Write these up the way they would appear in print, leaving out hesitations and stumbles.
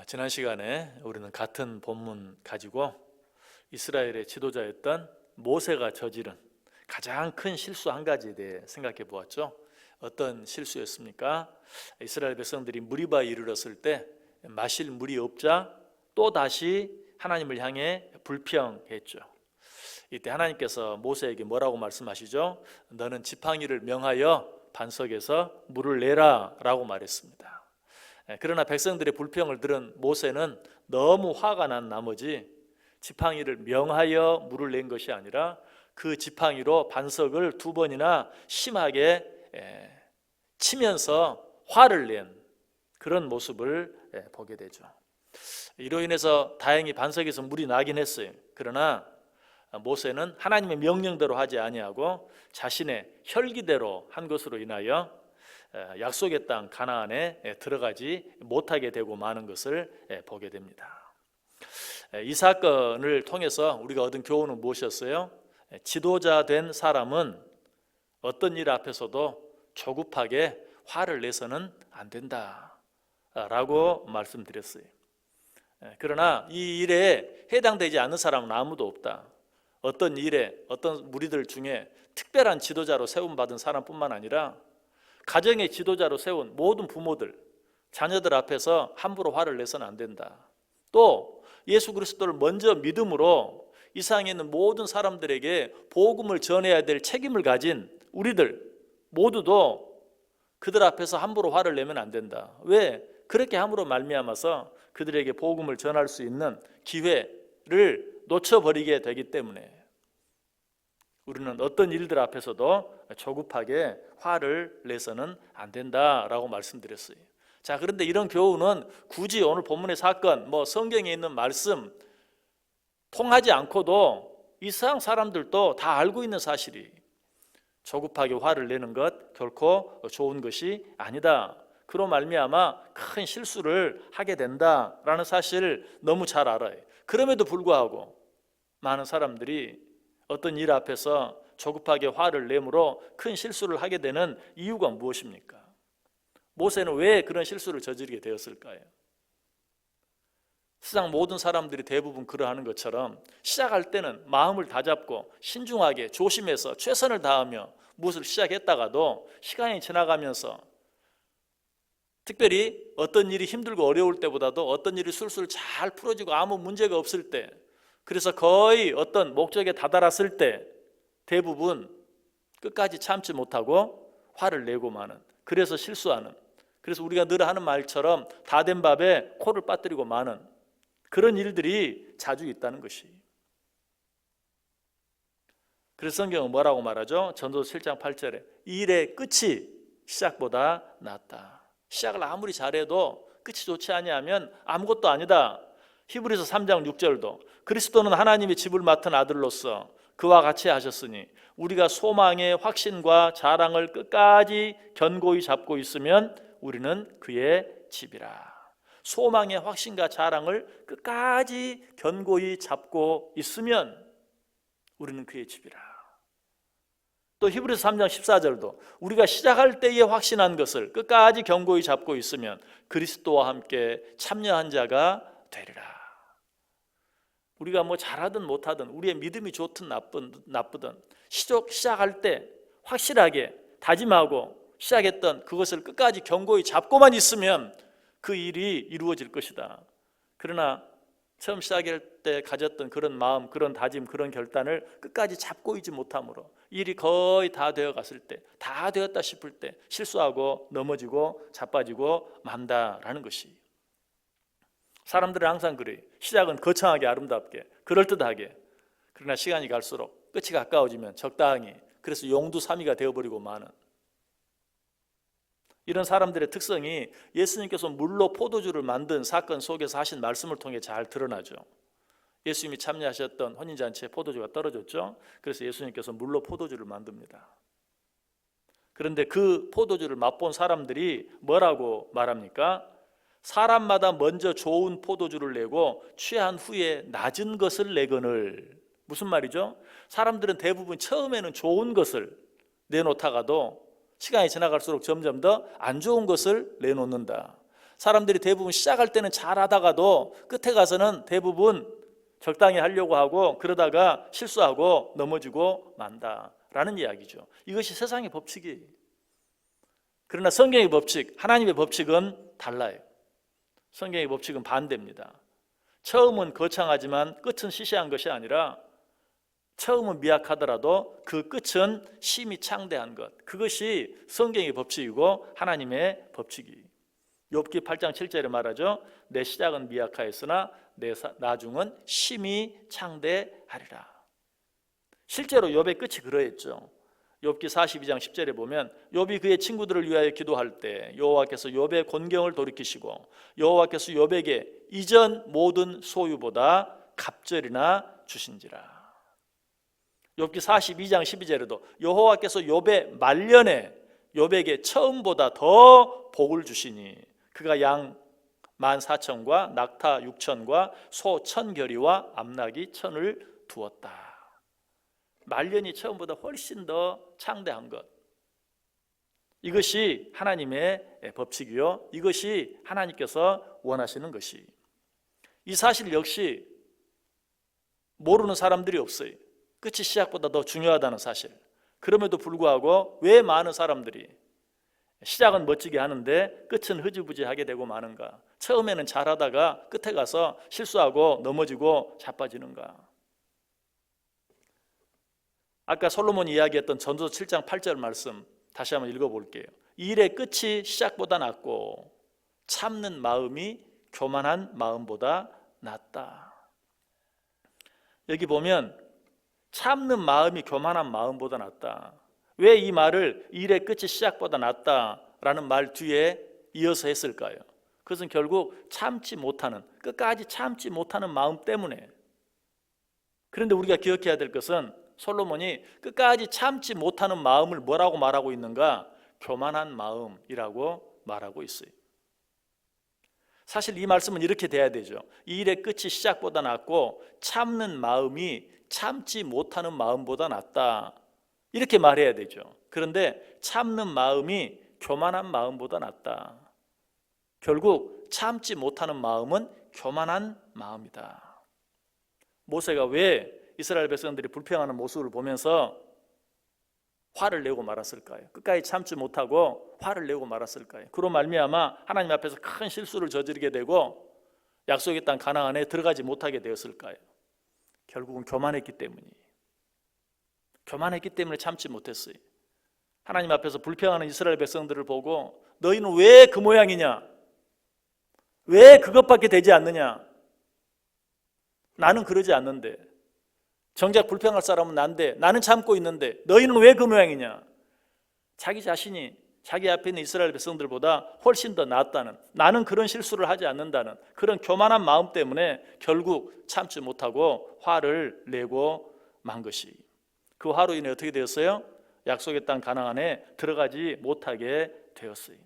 지난 시간에 우리는 같은 본문 가지고 이스라엘의 지도자였던 모세가 저지른 가장 큰 실수 한 가지에 대해 생각해 보았죠. 어떤 실수였습니까? 이스라엘 백성들이 무리바에 이르렀을 때 마실 물이 없자 또 다시 하나님을 향해 불평했죠. 이때 하나님께서 모세에게 뭐라고 말씀하시죠? 너는 지팡이를 명하여 반석에서 물을 내라 라고 말했습니다. 그러나 백성들의 불평을 들은 모세는 너무 화가 난 나머지 지팡이를 명하여 물을 낸 것이 아니라 그 지팡이로 반석을 2번이나 심하게 치면서 화를 낸 그런 모습을 보게 되죠. 이로 인해서 다행히 반석에서 물이 나긴 했어요. 그러나 모세는 하나님의 명령대로 하지 아니하고 자신의 혈기대로 한 것으로 인하여 약속의 땅 가나안에 들어가지 못하게 되고 마는 것을 보게 됩니다. 이 사건을 통해서 우리가 얻은 교훈은 무엇이었어요? 지도자 된 사람은 어떤 일 앞에서도 조급하게 화를 내서는 안 된다라고 말씀드렸어요. 그러나 이 일에 해당되지 않는 사람은 아무도 없다. 어떤 일에 어떤 무리들 중에 특별한 지도자로 세움받은 사람뿐만 아니라 가정의 지도자로 세운 모든 부모들, 자녀들 앞에서 함부로 화를 내서는 안 된다. 또 예수 그리스도를 먼저 믿음으로 이 세상에 있는 모든 사람들에게 복음을 전해야 될 책임을 가진 우리들 모두도 그들 앞에서 함부로 화를 내면 안 된다. 왜? 그렇게 함으로 말미암아서 그들에게 복음을 전할 수 있는 기회를 놓쳐버리게 되기 때문에 우리는 어떤 일들 앞에서도 조급하게 화를 내서는 안 된다라고 말씀드렸어요. 자, 그런데 이런 교훈은 굳이 오늘 본문의 사건, 성경에 있는 말씀 통하지 않고도 이 세상 사람들도 다 알고 있는 사실이 조급하게 화를 내는 것 결코 좋은 것이 아니다. 그로 말미암아 큰 실수를 하게 된다라는 사실을 너무 잘 알아요. 그럼에도 불구하고 많은 사람들이 어떤 일 앞에서 조급하게 화를 내므로 큰 실수를 하게 되는 이유가 무엇입니까? 모세는 왜 그런 실수를 저지르게 되었을까요? 세상 모든 사람들이 대부분 그러하는 것처럼 시작할 때는 마음을 다잡고 신중하게 조심해서 최선을 다하며 무엇을 시작했다가도 시간이 지나가면서 특별히 어떤 일이 힘들고 어려울 때보다도 어떤 일이 술술 잘 풀어지고 아무 문제가 없을 때, 그래서 거의 어떤 목적에 다다랐을 때 대부분 끝까지 참지 못하고 화를 내고 마는, 그래서 실수하는, 그래서 우리가 늘 하는 말처럼 다 된 밥에 코를 빠뜨리고 마는 그런 일들이 자주 있다는 것이. 그래서 성경은 뭐라고 말하죠? 전도서 7장 8절에 일의 끝이 시작보다 낫다. 시작을 아무리 잘해도 끝이 좋지 아니하면 아무것도 아니다. 히브리서 3장 6절도 그리스도는 하나님의 집을 맡은 아들로서 그와 같이 하셨으니 우리가 소망의 확신과 자랑을 끝까지 견고히 잡고 있으면 우리는 그의 집이라. 소망의 확신과 자랑을 끝까지 견고히 잡고 있으면 우리는 그의 집이라. 또 히브리서 3장 14절도 우리가 시작할 때에 확신한 것을 끝까지 견고히 잡고 있으면 그리스도와 함께 참여한 자가 되리라. 우리가 잘하든 못하든 우리의 믿음이 좋든 나쁘든 시작할 때 확실하게 다짐하고 시작했던 그것을 끝까지 견고히 잡고만 있으면 그 일이 이루어질 것이다. 그러나 처음 시작할 때 가졌던 그런 마음, 그런 다짐, 그런 결단을 끝까지 잡고 있지 못함으로 일이 거의 다 되어 갔을 때, 다 되었다 싶을 때 실수하고 넘어지고 자빠지고 만다라는 것이. 사람들은 항상 그래요. 시작은 거창하게 아름답게 그럴듯하게, 그러나 시간이 갈수록 끝이 가까워지면 적당히, 그래서 용두사미가 되어버리고 마는 이런 사람들의 특성이 예수님께서 물로 포도주를 만든 사건 속에서 하신 말씀을 통해 잘 드러나죠. 예수님이 참여하셨던 혼인잔치에 포도주가 떨어졌죠. 그래서 예수님께서 물로 포도주를 만듭니다. 그런데 그 포도주를 맛본 사람들이 뭐라고 말합니까? 사람마다 먼저 좋은 포도주를 내고 취한 후에 낮은 것을 내거늘. 무슨 말이죠? 사람들은 대부분 처음에는 좋은 것을 내놓다가도 시간이 지나갈수록 점점 더 안 좋은 것을 내놓는다. 사람들이 대부분 시작할 때는 잘하다가도 끝에 가서는 대부분 적당히 하려고 하고 그러다가 실수하고 넘어지고 만다라는 이야기죠. 이것이 세상의 법칙이에요. 그러나 성경의 법칙, 하나님의 법칙은 달라요. 성경의 법칙은 반대입니다. 처음은 거창하지만 끝은 시시한 것이 아니라 처음은 미약하더라도 그 끝은 심히 창대한 것, 그것이 성경의 법칙이고 하나님의 법칙이에요. 욥기 8장 7절에 말하죠. 내 시작은 미약하였으나 내 나중은 심히 창대하리라. 실제로 욥의 끝이 그러했죠. 욥기 42장 10절에 보면 욥이 그의 친구들을 위하여 기도할 때 여호와께서 욥의 곤경을 돌이키시고 여호와께서 욥에게 이전 모든 소유보다 갑절이나 주신지라. 욥기 42장 12절에도 여호와께서 욥의 말년에 욥에게 처음보다 더 복을 주시니 그가 양 14,000과 낙타 6,000과 소 1,000결이와 암낙이 1,000을 두었다. 말년이 처음보다 훨씬 더 창대한 것, 이것이 하나님의 법칙이요, 이것이 하나님께서 원하시는 것이. 이 사실 역시 모르는 사람들이 없어요. 끝이 시작보다 더 중요하다는 사실. 그럼에도 불구하고 왜 많은 사람들이 시작은 멋지게 하는데 끝은 흐지부지하게 되고 마는가? 처음에는 잘하다가 끝에 가서 실수하고 넘어지고 자빠지는가? 아까 솔로몬이 이야기했던 전도서 7장 8절 말씀 다시 한번 읽어볼게요. 이 일의 끝이 시작보다 낫고 참는 마음이 교만한 마음보다 낫다. 여기 보면 참는 마음이 교만한 마음보다 낫다. 왜 이 말을 이 일의 끝이 시작보다 낫다라는 말 뒤에 이어서 했을까요? 그것은 결국 참지 못하는, 끝까지 참지 못하는 마음 때문에. 그런데 우리가 기억해야 될 것은 솔로몬이 끝까지 참지 못하는 마음을 뭐라고 말하고 있는가? 교만한 마음이라고 말하고 있어요. 사실 이 말씀은 이렇게 돼야 되죠. 이 일의 끝이 시작보다 낫고 참는 마음이 참지 못하는 마음보다 낫다, 이렇게 말해야 되죠. 그런데 참는 마음이 교만한 마음보다 낫다. 결국 참지 못하는 마음은 교만한 마음이다. 모세가 왜 이스라엘 백성들이 불평하는 모습을 보면서 화를 내고 말았을까요? 끝까지 참지 못하고 화를 내고 말았을까요? 그로 말미암아 하나님 앞에서 큰 실수를 저지르게 되고 약속의 땅 가나안에 들어가지 못하게 되었을까요? 결국은 교만했기 때문이에요. 교만했기 때문에 참지 못했어요. 하나님 앞에서 불평하는 이스라엘 백성들을 보고 너희는 왜 그 모양이냐? 왜 그것밖에 되지 않느냐? 나는 그러지 않는데, 정작 불평할 사람은 난데 나는 참고 있는데 너희는 왜 그 모양이냐? 자기 자신이 자기 앞에 있는 이스라엘 백성들보다 훨씬 더 낫다는, 나는 그런 실수를 하지 않는다는 그런 교만한 마음 때문에 결국 참지 못하고 화를 내고 만 것이. 그 화로 인해 어떻게 되었어요? 약속의 땅 가나안에 들어가지 못하게 되었어요.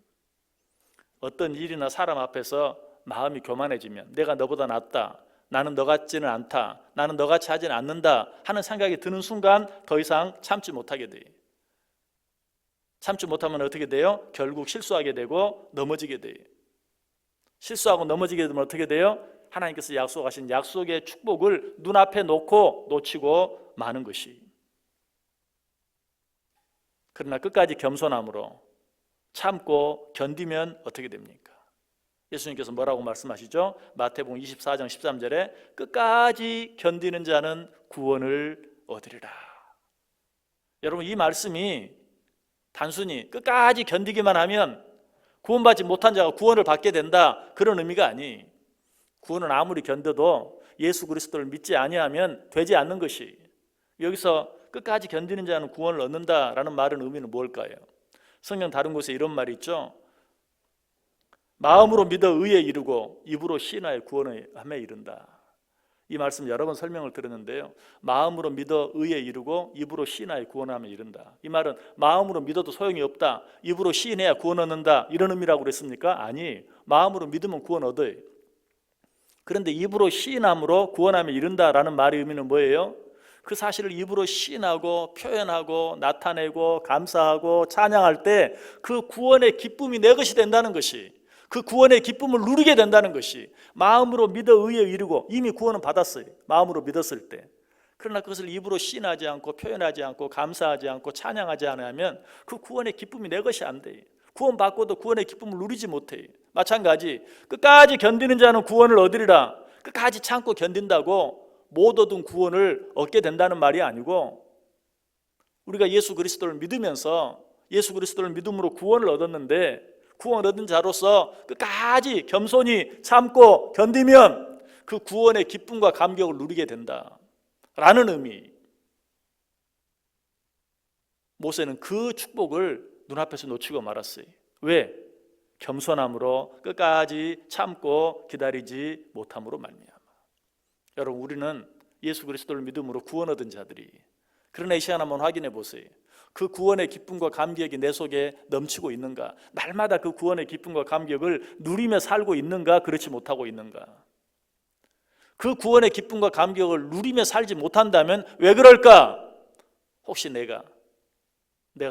어떤 일이나 사람 앞에서 마음이 교만해지면 내가 너보다 낫다, 나는 너 같지는 않다, 나는 너 같이 하지는 않는다 하는 생각이 드는 순간 더 이상 참지 못하게 돼요. 참지 못하면 어떻게 돼요? 결국 실수하게 되고 넘어지게 돼요. 실수하고 넘어지게 되면 어떻게 돼요? 하나님께서 약속하신 약속의 축복을 눈앞에 놓고 놓치고 마는 것이. 그러나 끝까지 겸손함으로 참고 견디면 어떻게 됩니까? 예수님께서 뭐라고 말씀하시죠? 마태복음 24장 13절에 끝까지 견디는 자는 구원을 얻으리라. 여러분, 이 말씀이 단순히 끝까지 견디기만 하면 구원받지 못한 자가 구원을 받게 된다, 그런 의미가 아니. 구원은 아무리 견뎌도 예수 그리스도를 믿지 아니하면 되지 않는 것이. 여기서 끝까지 견디는 자는 구원을 얻는다라는 말은 의미는 뭘까요? 성경 다른 곳에 이런 말이 있죠. 마음으로 믿어 의에 이르고 입으로 시인하여 구원함에 이른다. 이 말씀 여러 번 설명을 드렸는데요. 마음으로 믿어 의에 이르고 입으로 시인하여 구원함에 이른다. 이 말은 마음으로 믿어도 소용이 없다, 입으로 시인해야 구원 얻는다, 이런 의미라고 그랬습니까? 아니, 마음으로 믿으면 구원 얻어요. 그런데 입으로 시인함으로 구원함에 이른다라는 말의 의미는 뭐예요? 그 사실을 입으로 시인하고 표현하고 나타내고 감사하고 찬양할 때 그 구원의 기쁨이 내 것이 된다는 것이, 그 구원의 기쁨을 누리게 된다는 것이 마음으로 믿어 의에 이르고 이미 구원은 받았어요. 마음으로 믿었을 때. 그러나 그것을 입으로 시인하지 않고 표현하지 않고 감사하지 않고 찬양하지 않으면 그 구원의 기쁨이 내 것이 안 돼요. 구원 받고도 구원의 기쁨을 누리지 못해요. 마찬가지 끝까지 견디는 자는 구원을 얻으리라. 끝까지 참고 견딘다고 못 얻은 구원을 얻게 된다는 말이 아니고, 우리가 예수 그리스도를 믿으면서 예수 그리스도를 믿음으로 구원을 얻었는데 구원 얻은 자로서 끝까지 겸손히 참고 견디면 그 구원의 기쁨과 감격을 누리게 된다라는 의미. 모세는 그 축복을 눈앞에서 놓치고 말았어요. 왜? 겸손함으로 끝까지 참고 기다리지 못함으로 말미암아. 여러분, 우리는 예수 그리스도를 믿음으로 구원 얻은 자들이, 그러나 이 시간 한번 확인해 보세요. 그 구원의 기쁨과 감격이 내 속에 넘치고 있는가? 날마다 그 구원의 기쁨과 감격을 누리며 살고 있는가? 그렇지 못하고 있는가? 그 구원의 기쁨과 감격을 누리며 살지 못한다면 왜 그럴까? 혹시 내가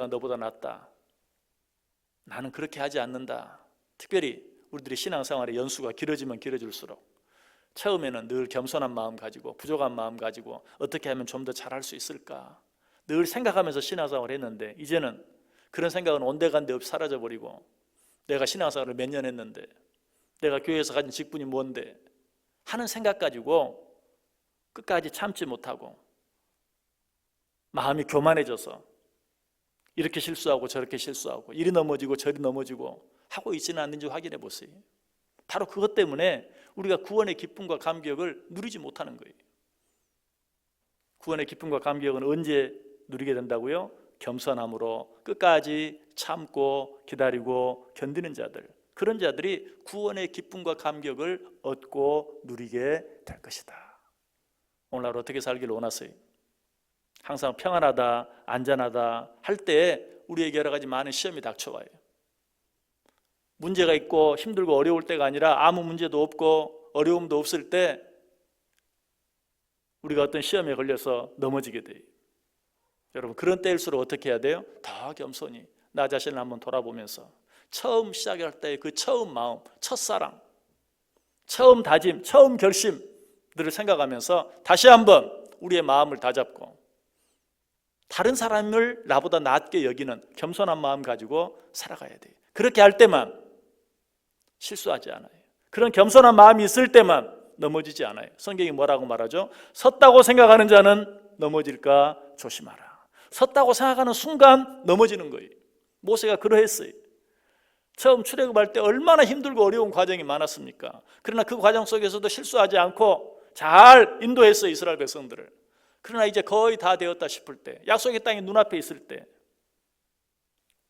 너보다 낫다, 나는 그렇게 하지 않는다. 특별히 우리들의 신앙생활의 연수가 길어지면 길어질수록 처음에는 늘 겸손한 마음 가지고 부족한 마음 가지고 어떻게 하면 좀 더 잘할 수 있을까 늘 생각하면서 신앙생활을 했는데, 이제는 그런 생각은 온데간데 없이 사라져버리고, 내가 신앙생활을 몇 년 했는데, 내가 교회에서 가진 직분이 뭔데 하는 생각 가지고 끝까지 참지 못하고 마음이 교만해져서 이렇게 실수하고 저렇게 실수하고 이리 넘어지고 저리 넘어지고 하고 있지는 않는지 확인해 보세요. 바로 그것 때문에 우리가 구원의 기쁨과 감격을 누리지 못하는 거예요. 구원의 기쁨과 감격은 언제 누리게 된다고요? 겸손함으로 끝까지 참고 기다리고 견디는 자들, 그런 자들이 구원의 기쁨과 감격을 얻고 누리게 될 것이다. 오늘 하루 어떻게 살기를 원하세요? 항상 평안하다, 안전하다 할 때 우리에게 여러 가지 많은 시험이 닥쳐와요. 문제가 있고 힘들고 어려울 때가 아니라 아무 문제도 없고 어려움도 없을 때 우리가 어떤 시험에 걸려서 넘어지게 돼요. 여러분, 그런 때일수록 어떻게 해야 돼요? 더 겸손히 나 자신을 한번 돌아보면서 처음 시작할 때의 그 처음 마음, 첫사랑, 처음 다짐, 처음 결심들을 생각하면서 다시 한번 우리의 마음을 다잡고 다른 사람을 나보다 낫게 여기는 겸손한 마음 가지고 살아가야 돼요. 그렇게 할 때만 실수하지 않아요. 그런 겸손한 마음이 있을 때만 넘어지지 않아요. 성경이 뭐라고 말하죠? 섰다고 생각하는 자는 넘어질까 조심하라. 섰다고 생각하는 순간 넘어지는 거예요. 모세가 그러했어요. 처음 출애굽할 때 얼마나 힘들고 어려운 과정이 많았습니까? 그러나 그 과정 속에서도 실수하지 않고 잘 인도했어요, 이스라엘 백성들을. 그러나 이제 거의 다 되었다 싶을 때, 약속의 땅이 눈앞에 있을 때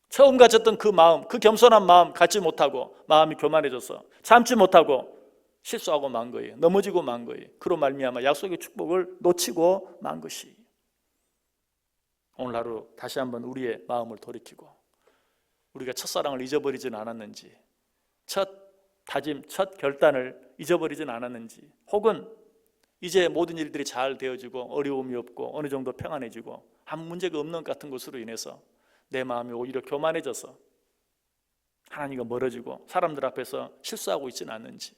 처음 가졌던 그 마음, 그 겸손한 마음 갖지 못하고 마음이 교만해져서 참지 못하고 실수하고 만 거예요. 넘어지고 만 거예요. 그로 말미암아 약속의 축복을 놓치고 만 것이. 오늘 하루 다시 한번 우리의 마음을 돌이키고 우리가 첫사랑을 잊어버리진 않았는지, 첫 다짐, 첫 결단을 잊어버리진 않았는지, 혹은 이제 모든 일들이 잘 되어지고 어려움이 없고 어느 정도 평안해지고 아무 문제가 없는 것 같은 것으로 인해서 내 마음이 오히려 교만해져서 하나님과 멀어지고 사람들 앞에서 실수하고 있지는 않는지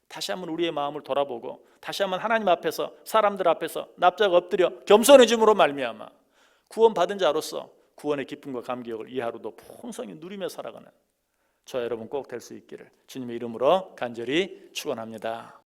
다시 한번 우리의 마음을 돌아보고 다시 한번 하나님 앞에서 사람들 앞에서 납작 엎드려 겸손해짐으로 말미암아 구원받은 자로서 구원의 기쁨과 감격을 이 하루도 풍성히 누리며 살아가는 저와 여러분 꼭 될 수 있기를 주님의 이름으로 간절히 축원합니다.